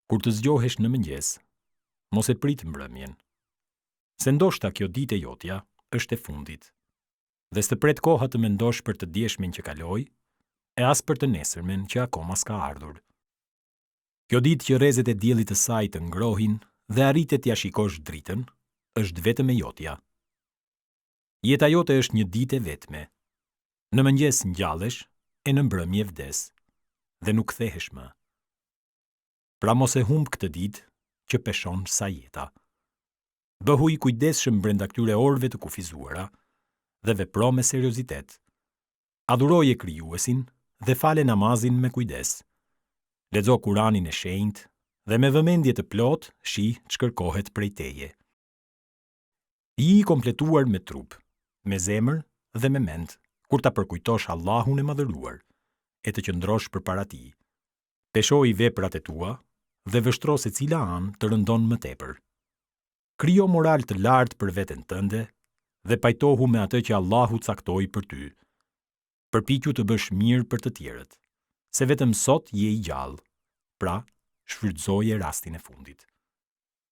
Kur të zgjohesh në mëngjes, mos e prit mbrëmjen. Se ndoshta kjo ditë e jotja është e fundit. Dhe s'të pret koha të mendosh për të djeshmen që kaloi, e as për të nesërmen që akoma s'ka ardhur. Kjo ditë që rrezet e diellit të saj të ngrohin dhe arritet t'ja shikosh dritën, është vetëm e jotja. Jeta jote është një ditë e vetme. Në mëngjes ngjallesh e në mbrëmje vdes, dhe nuk kthehesh më. Pra mos e humb këtë ditë që peshon sa jeta. Bëhu i kujdesshëm brenda këtyre orëve të kufizuara dhe vepro me seriozitet. Adhuroje Krijuesin dhe fale namazin me kujdes. Lexo Kuranin e shenjtë dhe me vëmendje të plot shih ç'kërkohet prej teje. I kompletuar me trup, me zemër dhe me mend, kur ta përkujtosh Allahun e madhëruar, e të qëndrosh përpara tij. Peshoj veprat e tua dhe vështro se cila anë të rëndon më tepër. Krijo moral të lartë për veten tënde dhe pajtohu me atë që Allahu caktoi për ty. Përpiqu të bësh mirë për të tjerët, se vetëm sot je i gjallë. Pra, shfrytëzoje rastin e fundit.